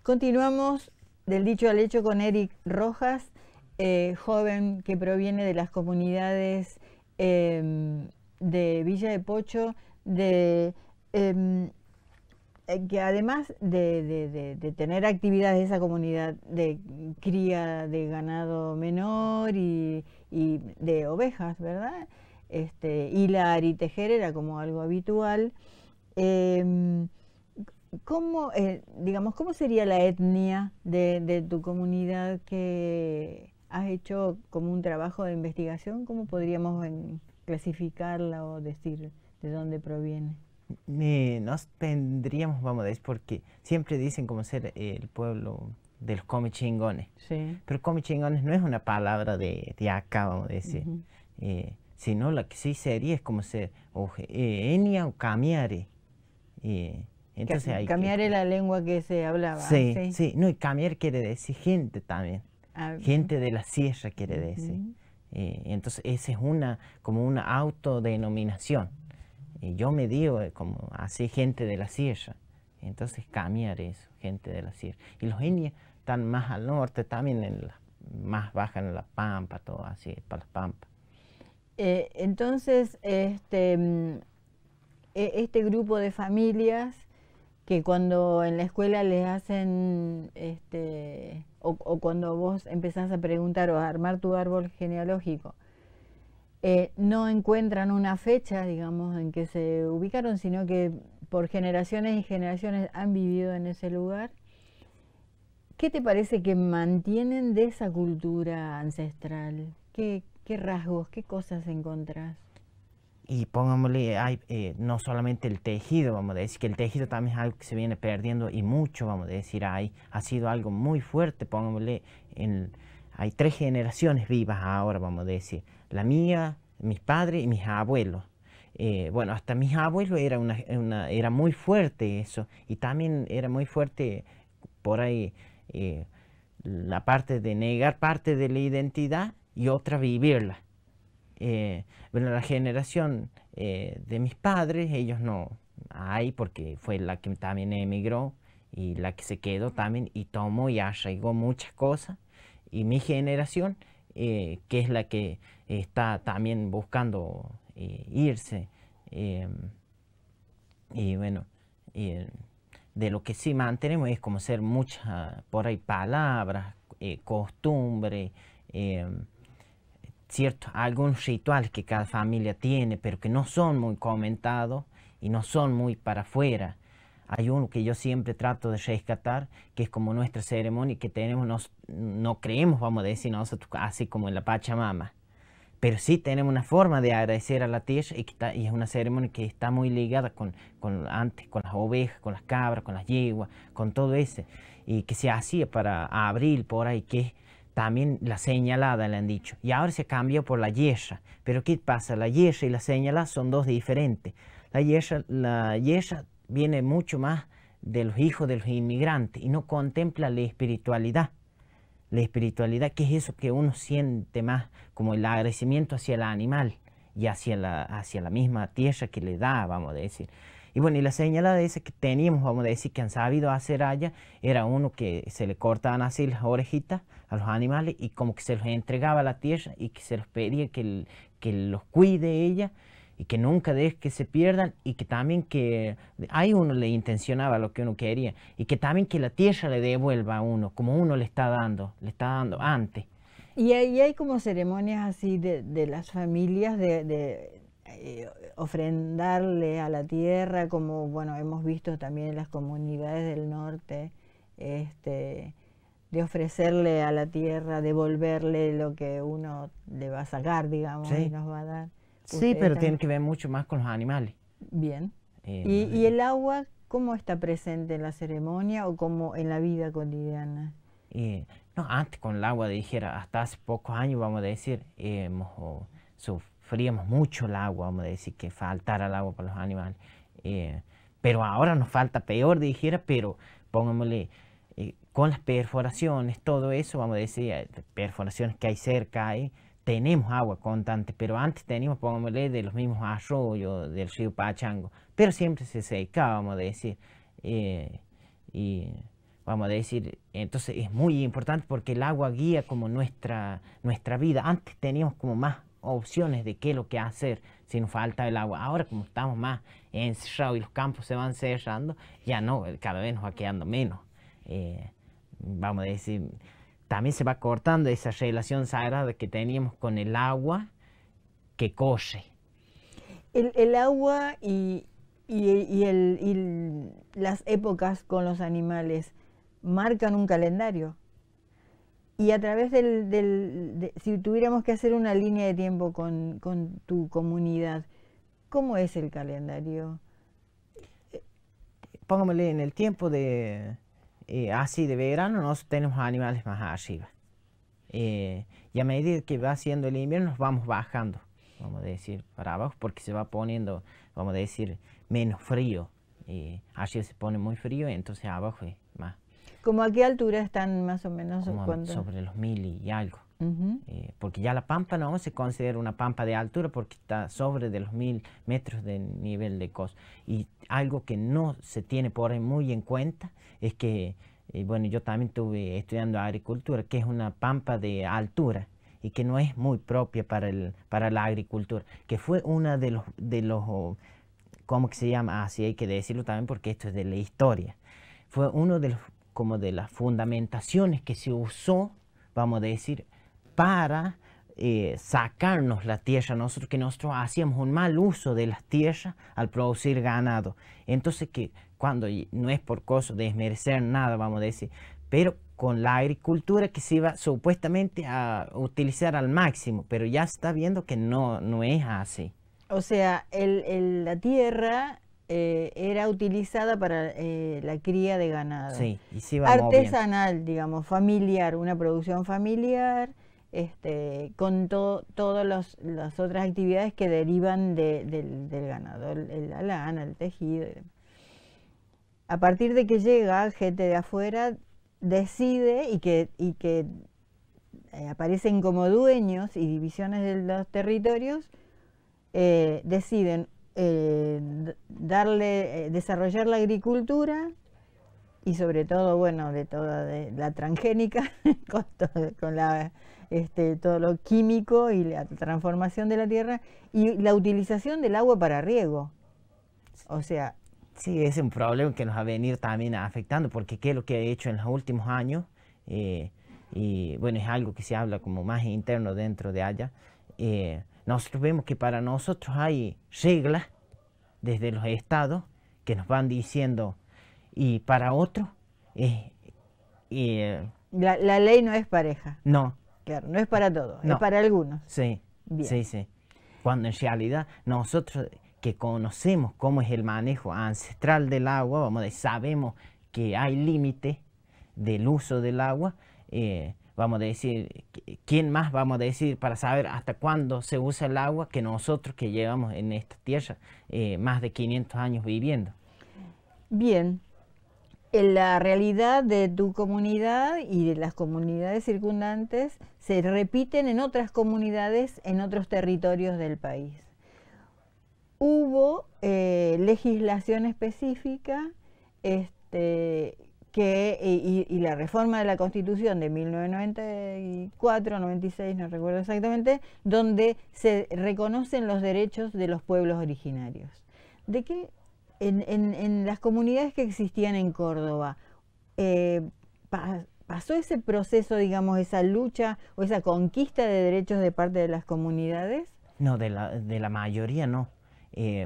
Continuamos del dicho al hecho con Eric Rojas, joven que proviene de las comunidades de Villa de Pocho, que además de tener actividades de esa comunidad de cría de ganado menor y de ovejas, ¿verdad? Hilar y tejer era como algo habitual. Eh, ¿Cómo sería la etnia de tu comunidad que has hecho como un trabajo de investigación? ¿Cómo podríamos clasificarla o decir de dónde proviene? Nos tendríamos, vamos a decir, porque siempre dicen como ser el pueblo de los comechingones. Sí. Pero comechingones no es una palabra de acá, vamos a decir. Ujú. Sino la que sí sería es como ser enia o camiare. Entonces hay que... Cambiar la lengua que se hablaba, Sí, sí. sí. No, y camiar quiere decir gente también. Ah, Gente de la sierra quiere decir. ujú. Entonces esa es como una autodenominación. Yo me digo como así gente de la sierra. Entonces cambiar eso, gente de la sierra. Y los indios están más al norte, también más bajan en la pampa, todo así, para las pampas. Entonces, este grupo de familias que cuando en la escuela les hacen, o cuando vos empezás a preguntar o a armar tu árbol genealógico, no encuentran una fecha, digamos, en que se ubicaron, sino que por generaciones y generaciones han vivido en ese lugar. ¿Qué te parece que mantienen de esa cultura ancestral? ¿Qué rasgos, qué cosas encontrás? Y pongámosle, no solamente el tejido, vamos a decir, que el tejido también es algo que se viene perdiendo y mucho, vamos a decir, ha sido algo muy fuerte, pongámosle, hay 3 generaciones vivas ahora, vamos a decir, la mía, mis padres y mis abuelos. Bueno, hasta mis abuelos era muy fuerte eso, y también era muy fuerte por ahí la parte de negar parte de la identidad y otra vivirla. Bueno, la generación de mis padres, ellos no hay porque fue la que también emigró y la que se quedó también y tomó y arraigó muchas cosas. Y mi generación, que es la que está también buscando irse. eh, y bueno, eh, de lo que sí mantenemos es como ser muchas, por ahí, palabras, costumbres, algunos rituales que cada familia tiene, pero que no son muy comentados y no son muy para afuera. Hay uno que yo siempre trato de rescatar, que es como nuestra ceremonia que tenemos, no creemos, vamos a decir nosotros, así como en la Pachamama, pero sí tenemos una forma de agradecer a la tierra y es una ceremonia que está muy ligada antes con las ovejas, con las cabras, con las yeguas, con todo eso, y que se hacía para abril por ahí, que es también la señalada, le han dicho, y ahora se cambió por la yesha. Pero ¿qué pasa? La yesha y la señalada son dos diferentes. La yesha viene mucho más de los hijos de los inmigrantes y no contempla la espiritualidad. La espiritualidad, que es eso que uno siente más como el agradecimiento hacia el animal y hacia la misma tierra que le da, vamos a decir. Y bueno, y la señalada esa que teníamos, vamos a decir, que han sabido hacer allá, era uno que se le cortaban así las orejitas a los animales y como que se los entregaba a la tierra y que se los pedía que los cuide ella y que nunca deje que se pierdan y que también que ahí uno le intencionaba lo que uno quería y que también que la tierra le devuelva a uno como uno le está dando antes. Y hay como ceremonias así de las familias ofrendarle a la tierra, como bueno, hemos visto también en las comunidades del norte, de ofrecerle a la tierra, devolverle lo que uno le va a sacar, digamos, y Sí, nos va a dar. sí, Ustedes pero tiene también. que ver mucho más con los animales. Bien. No Y el agua cómo está presente en la ceremonia o como en la vida cotidiana? no, antes con el agua, dijera, hasta hace pocos años, vamos a decir, sufríamos mucho el agua, vamos a decir, que faltara el agua para los animales. Eh, pero ahora nos falta peor, dijera, pero pongámosle, con las perforaciones, todo eso, vamos a decir, perforaciones que hay cerca ahí, tenemos agua constante, pero antes teníamos, pongámosle, de los mismos arroyos del río Pachango, pero siempre se secaba, vamos a decir. Y vamos a decir, entonces es muy importante porque el agua guía como nuestra vida. Antes teníamos como más opciones de qué es lo que hacer si nos falta el agua. Ahora como estamos más encerrados y los campos se van cerrando, ya no, cada vez nos va quedando menos. Vamos a decir, también se va cortando esa relación sagrada que teníamos con el agua que corre. El agua y las épocas con los animales marcan un calendario. Y a través si tuviéramos que hacer una línea de tiempo con tu comunidad, ¿cómo es el calendario? Pongámosle en el tiempo de así de verano, nosotros tenemos animales más arriba. Y a medida que va siendo el invierno nos vamos bajando, vamos a decir, para abajo, porque se va poniendo, vamos a decir, menos frío. Arriba se pone muy frío, entonces abajo es más. ¿Cómo a qué altura están más o menos? Sobre los 1000 y algo. Porque ya la pampa no se considera una pampa de altura porque está sobre de los 1000 metros de nivel de costa. Y algo que no se tiene por ahí muy en cuenta es que, bueno, yo también estuve estudiando agricultura, que es una pampa de altura y que no es muy propia para la agricultura, que fue una de los ¿cómo que se llama? Así hay que decirlo también porque esto es de la historia. Fue uno de los, como de las fundamentaciones que se usó, vamos a decir, para sacarnos la tierra, que nosotros hacíamos un mal uso de las tierras al producir ganado. Entonces que cuando no es por cosa de desmerecer nada, vamos a decir, pero con la agricultura que se iba supuestamente a utilizar al máximo, pero ya se está viendo que no es así. O sea, la tierra era utilizada para la cría de ganado. Sí, y se iba artesanal, moviendo. digamos, familiar, una producción familiar, con todas las otras actividades que derivan del ganado, la lana, el tejido. A partir de que llega gente de afuera, decide y que aparecen como dueños y divisiones de los territorios, deciden desarrollar la agricultura y sobre todo, bueno, de la transgénica, con todo lo químico y la transformación de la tierra y la utilización del agua para riego. O sea... Sí, es un problema que nos va a venir también afectando, porque qué es lo que ha hecho en los últimos años, y bueno, es algo que se habla como más interno dentro de allá. Nosotros vemos que para nosotros hay reglas desde los estados que nos van diciendo, y para otros la ley no es pareja. No. Claro, no es para todos, no. Es para algunos. Sí, bien. Sí. Cuando en realidad nosotros que conocemos cómo es el manejo ancestral del agua, vamos a decir, sabemos que hay límite del uso del agua, vamos a decir, ¿quién más vamos a decir para saber hasta cuándo se usa el agua que nosotros que llevamos en esta tierra más de 500 años viviendo? Bien, en la realidad de tu comunidad y de las comunidades circundantes se repiten en otras comunidades, en otros territorios del país. Hubo legislación específica y la reforma de la Constitución de 1994, 96, no recuerdo exactamente, donde se reconocen los derechos de los pueblos originarios. ¿De qué? En las comunidades que existían en Córdoba, ¿pasó ese proceso, digamos, esa lucha o esa conquista de derechos de parte de las comunidades? No, de la mayoría no.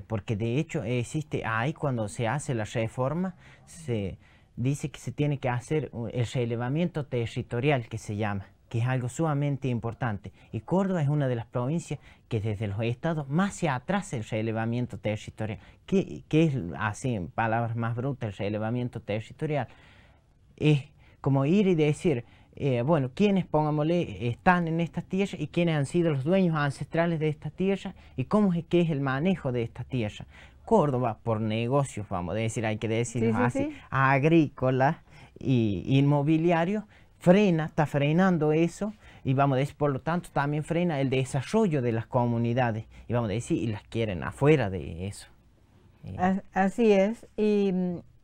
Porque de hecho existe ahí cuando se hace la reforma, se dice que se tiene que hacer el relevamiento territorial que se llama, que es algo sumamente importante. Y Córdoba es una de las provincias que desde los estados más se atrasa el relevamiento territorial. ¿Qué es, así en palabras más brutas, el relevamiento territorial? Es como ir y decir, bueno, quiénes, pongámosle, están en estas tierras y quiénes han sido los dueños ancestrales de esta tierra y qué es el manejo de esta tierra. Córdoba, por negocios, vamos a decir, hay que decirlo así, agrícolas y inmobiliarios, está frenando eso y vamos a decir, por lo tanto, también frena el desarrollo de las comunidades y vamos a decir, y las quieren afuera de eso. Así es, y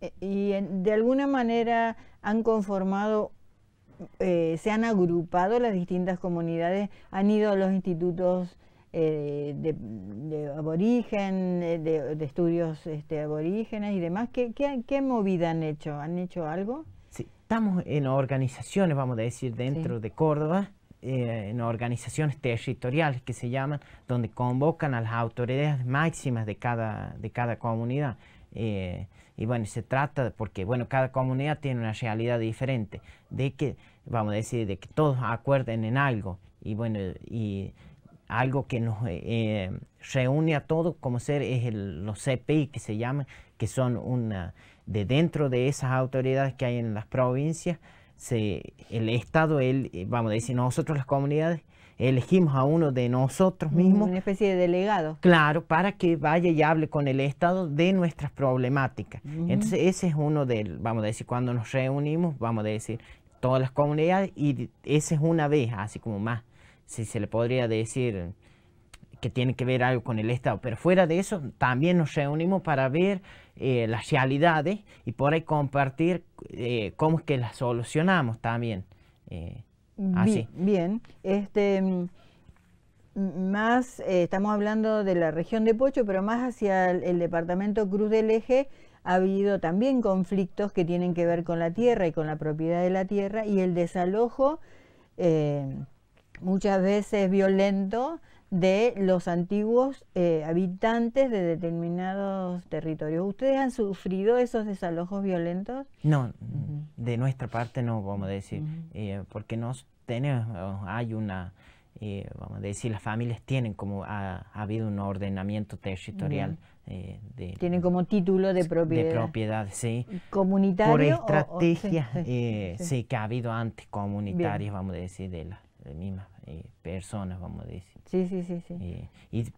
De alguna manera han conformado, se han agrupado las distintas comunidades, han ido a los institutos de aborigen, de estudios aborígenes y demás. ¿Qué movida han hecho? ¿Han hecho algo? Sí, estamos en organizaciones, vamos a decir, dentro Sí. de Córdoba, en organizaciones territoriales que se llaman, donde convocan a las autoridades máximas de cada comunidad. Y bueno, se trata, porque bueno, cada comunidad tiene una realidad diferente, de que, vamos a decir, de que todos acuerden en algo, y bueno, y algo que nos reúne a todos como ser es los CPI que se llaman, que son de dentro de esas autoridades que hay en las provincias, el Estado, vamos a decir, nosotros las comunidades, elegimos a uno de nosotros mismos, Una especie de delegado. claro, para que vaya y hable con el Estado de nuestras problemáticas. Entonces ese es uno vamos a decir, cuando nos reunimos, vamos a decir, todas las comunidades, y esa es una vez, así como más, si se le podría decir que tiene que ver algo con el Estado, pero fuera de eso también nos reunimos para ver las realidades y por ahí compartir cómo es que las solucionamos también. Así. Bien. Estamos hablando de la región de Pocho, pero más hacia el departamento Cruz del Eje ha habido también conflictos que tienen que ver con la tierra y con la propiedad de la tierra y el desalojo, muchas veces violento, de los antiguos habitantes de determinados territorios. ¿Ustedes han sufrido esos desalojos violentos? No, de nuestra parte no, vamos a decir, porque hay una, vamos a decir, las familias tienen como, ha habido un ordenamiento territorial. Tienen como título de propiedad. De propiedad, sí. ¿Comunitario? Por estrategias, sí. que ha habido antes comunitarias, vamos a decir, de las mismas personas, vamos a decir. Sí.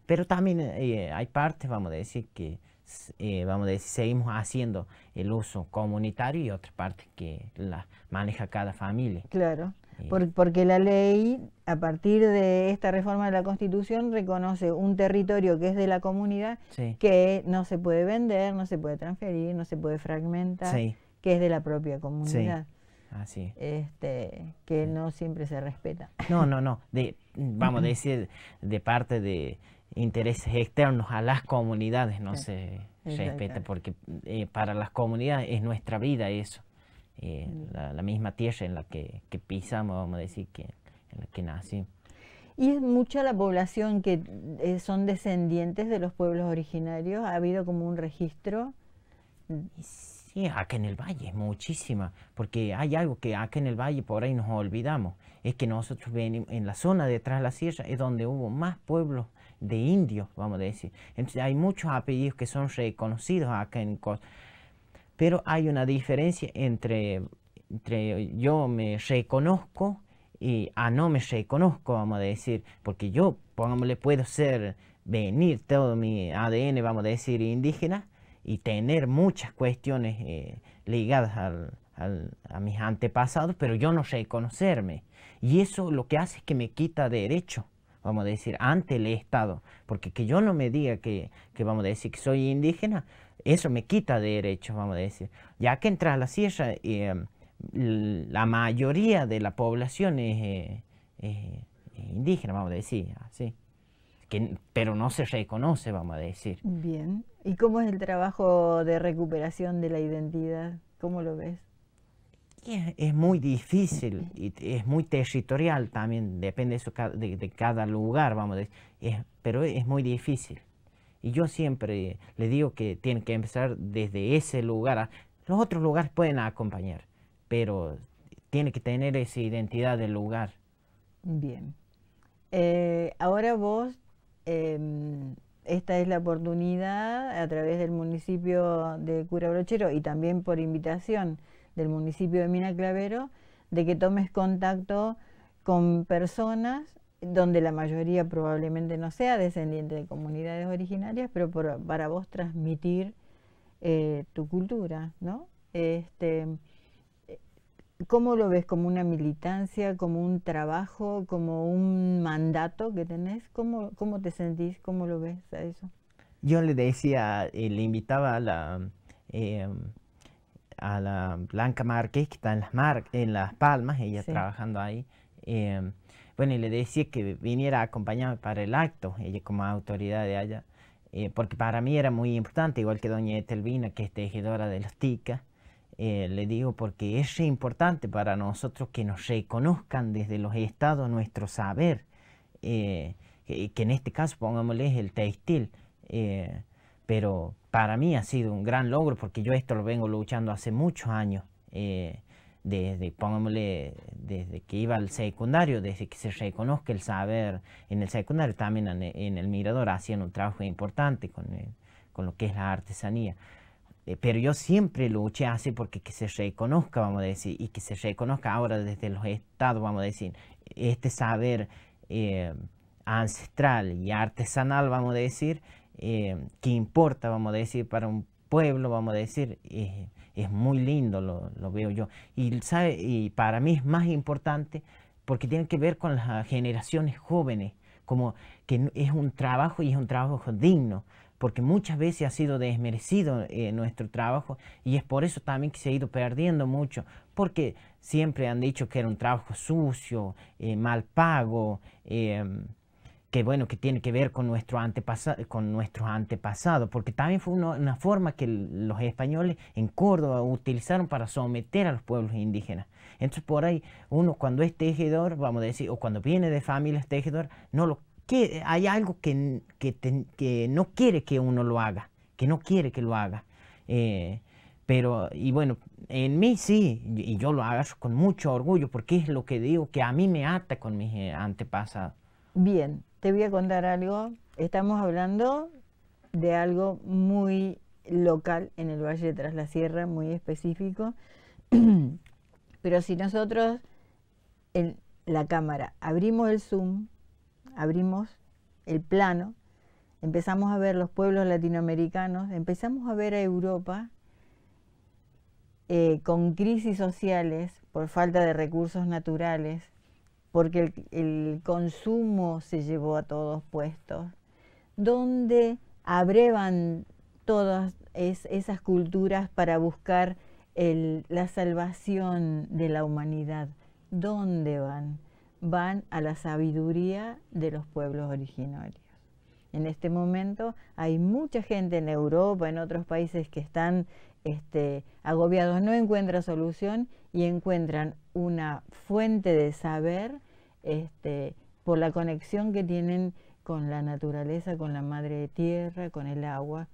Pero también hay partes, vamos a decir, que vamos a decir, seguimos haciendo el uso comunitario y otras partes que las maneja cada familia. Claro, porque la ley, a partir de esta reforma de la Constitución, reconoce un territorio que es de la comunidad, Sí. que no se puede vender, no se puede transferir, no se puede fragmentar, Sí. que es de la propia comunidad. Así. Que no siempre se respeta. No. Vamos a decir, de parte de intereses externos a las comunidades no se respeta, porque para las comunidades es nuestra vida eso. La misma tierra en la que pisamos, vamos a decir, en la que nacimos. ¿Y es mucha la población que son descendientes de los pueblos originarios? ¿Ha habido como un registro? Sí, acá en el valle es muchísima, porque hay algo que acá en el valle por ahí nos olvidamos, es que nosotros venimos en la zona detrás de la sierra, es donde hubo más pueblos de indios, vamos a decir. Entonces hay muchos apellidos que son reconocidos acá en Costa. Pero hay una diferencia entre yo me reconozco y no me reconozco, vamos a decir, porque yo, pongámosle, puedo venir todo mi ADN, vamos a decir, indígena, y tener muchas cuestiones ligadas a mis antepasados, pero yo no reconocerme. Y eso lo que hace es que me quita derecho, vamos a decir, ante el Estado. Porque que yo no me diga que vamos a decir, que soy indígena, eso me quita derechos, vamos a decir. Ya que entras a la sierra, la mayoría de la población es indígena, vamos a decir, así. Pero no se reconoce, vamos a decir. Bien. ¿Y cómo es el trabajo de recuperación de la identidad? ¿Cómo lo ves? Es muy difícil y es muy territorial también, depende eso de cada lugar, vamos a decir, pero es muy difícil. Y yo siempre le digo que tienen que empezar desde ese lugar. Los otros lugares pueden acompañar, pero tiene que tener esa identidad del lugar. Bien. Ahora vos, esta es la oportunidad a través del municipio de Cura Brochero y también por invitación del municipio de Mina Clavero, de que tomes contacto con personas donde la mayoría probablemente no sea descendiente de comunidades originarias, pero para vos transmitir tu cultura, ¿no? ¿Cómo lo ves? ¿Como una militancia, como un trabajo, como un mandato que tenés? ¿Cómo te sentís? ¿Cómo lo ves a eso? Yo le decía, le invitaba a a la Blanca Márquez, que está en Las Palmas, ella Sí. trabajando ahí. Bueno, y le decía que viniera a acompañarme para el acto, ella como autoridad de allá, porque para mí era muy importante, igual que doña Etelvina, que es tejedora de las ticas. Le digo porque es re importante para nosotros que nos reconozcan desde los estados nuestro saber, que en este caso pongámosle el textil. Pero para mí ha sido un gran logro porque yo esto lo vengo luchando hace muchos años, pongámosle, desde que iba al secundario, desde que se reconozca el saber en el secundario, también en el Mirador hacían un trabajo importante con lo que es la artesanía. Pero yo siempre luché así porque que se reconozca, vamos a decir, y que se reconozca ahora desde los estados, vamos a decir, este saber ancestral y artesanal, vamos a decir, que importa, vamos a decir, para un pueblo, vamos a decir, es muy lindo, lo veo yo. Y para mí es más importante porque tiene que ver con las generaciones jóvenes, como que es un trabajo y es un trabajo digno, porque muchas veces ha sido desmerecido nuestro trabajo y es por eso también que se ha ido perdiendo mucho, porque siempre han dicho que era un trabajo sucio, mal pago, que bueno, que tiene que ver con con nuestros antepasados, porque también fue una forma que los españoles en Córdoba utilizaron para someter a los pueblos indígenas. Entonces por ahí uno cuando es tejedor, vamos a decir, o cuando viene de familias tejedor, no lo que hay algo que no quiere que uno lo haga, que no quiere que lo haga. Pero, y bueno, en mí sí, y yo lo hago con mucho orgullo, porque es lo que digo, que a mí me ata con mis antepasados. Bien, te voy a contar algo. Estamos hablando de algo muy local en el Valle de Tras la Sierra, muy específico. Pero si nosotros en la cámara abrimos el zoom, abrimos el plano, empezamos a ver los pueblos latinoamericanos, empezamos a ver a Europa con crisis sociales por falta de recursos naturales, porque el consumo se llevó a todos puestos, donde abrevan todas esas culturas para buscar la salvación de la humanidad. ¿Dónde van? Van a la sabiduría de los pueblos originarios. En este momento hay mucha gente en Europa, en otros países que están agobiados, no encuentran solución y encuentran una fuente de saber por la conexión que tienen con la naturaleza, con la madre tierra, con el agua.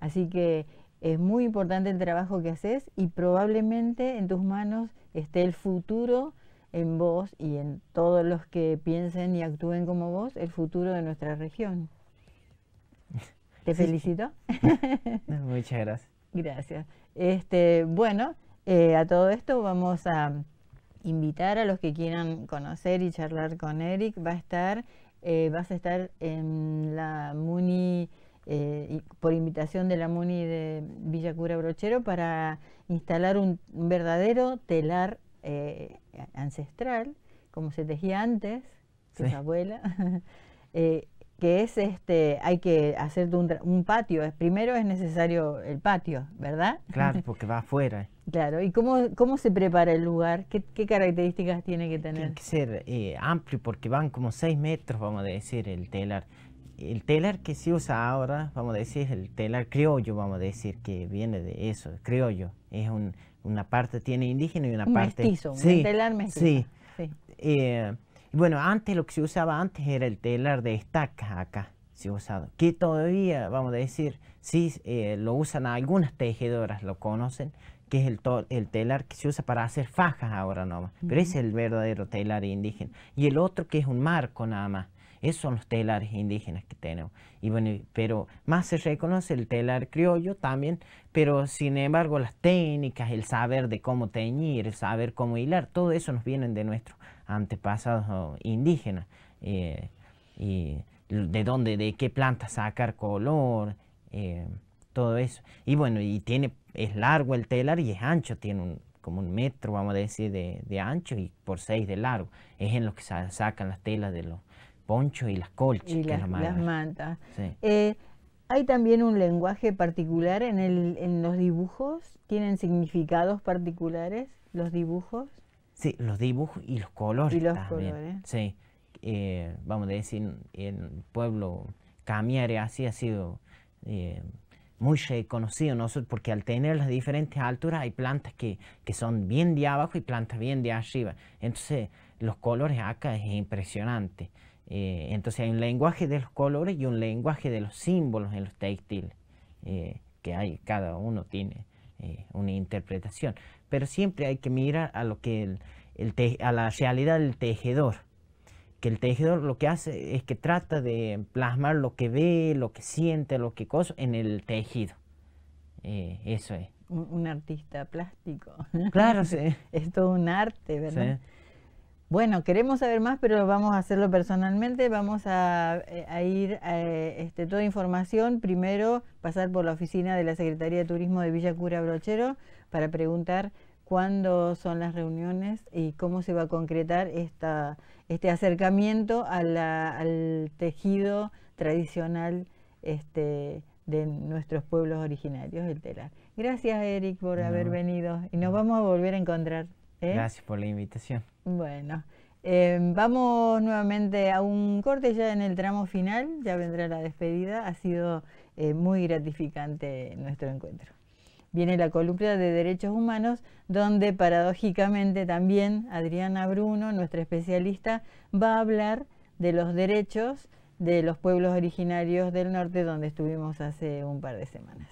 Así que es muy importante el trabajo que haces y probablemente en tus manos esté el futuro, en vos y en todos los que piensen y actúen como vos, el futuro de nuestra región. Te felicito. Muchas gracias. Gracias. Bueno, a todo esto vamos a invitar a los que quieran conocer y charlar con Eric. Vas a estar en la MUNI, por invitación de la MUNI de Villa Cura Brochero, para instalar un verdadero telar ancestral, como se tejía antes, tus Sí. abuelas. Que es hay que hacer un patio. Primero es necesario el patio, ¿verdad? Claro, porque va afuera. Claro, ¿y cómo se prepara el lugar? ¿Qué características tiene que Tiene tener? que ser amplio porque van como 6 metros, vamos a decir, el telar. El telar que se usa ahora, vamos a decir, es el telar criollo, vamos a decir, que viene de eso, criollo. Es una parte tiene indígena y una Un parte... mestizo, Sí, un telar mestizo. sí. Sí. Bueno, antes lo que se usaba antes era el telar de estacas acá, se usaba. Que todavía, vamos a decir, sí lo usan algunas tejedoras, lo conocen, que es el telar que se usa para hacer fajas ahora nomás. Pero ese es el verdadero telar indígena. Y el otro que es un marco nada más. Esos son los telares indígenas que tenemos. Y bueno, pero más se reconoce el telar criollo también, pero sin embargo las técnicas, el saber de cómo teñir, el saber cómo hilar, todo eso nos viene de nuestros antepasados indígenas. Y de qué planta sacar color, todo eso. Y bueno, es largo el telar y es ancho, tiene como 1 metro, vamos a decir, de ancho y por 6 de largo. Es en lo que sacan las telas de los ponchos y las colchas. Y que es lo más las largo. mantas. Sí. ¿Hay también un lenguaje particular en los dibujos? ¿Tienen significados particulares los dibujos? Sí, los dibujos y los colores Y los también. colores. Sí, vamos a decir, el pueblo Camiare así ha sido muy reconocido, nosotros, porque al tener las diferentes alturas hay plantas que son bien de abajo y plantas bien de arriba. Entonces, los colores acá es impresionante. Entonces hay un lenguaje de los colores y un lenguaje de los símbolos en los textiles, que hay, cada uno tiene una interpretación. Pero siempre hay que mirar a lo que a la realidad del tejedor, que el tejedor lo que hace es que trata de plasmar lo que ve, lo que siente, lo que cosa en el tejido. Eso es. Un artista plástico. Claro, sí. Es todo un arte, ¿verdad? Sí. Bueno, queremos saber más, pero vamos a hacerlo personalmente. Vamos a ir a toda información. Primero, pasar por la oficina de la Secretaría de Turismo de Villa Cura Brochero para preguntar cuándo son las reuniones y cómo se va a concretar este acercamiento al tejido tradicional de nuestros pueblos originarios, el telar. Gracias, Eric, por haber venido y nos vamos a volver a encontrar. Gracias por la invitación. Bueno, vamos nuevamente a un corte ya en el tramo final, ya vendrá la despedida. Ha sido muy gratificante nuestro encuentro. Viene la columna de Derechos Humanos, donde paradójicamente también Adriana Bruno, nuestra especialista, va a hablar de los derechos de los pueblos originarios del norte, donde estuvimos hace un par de semanas.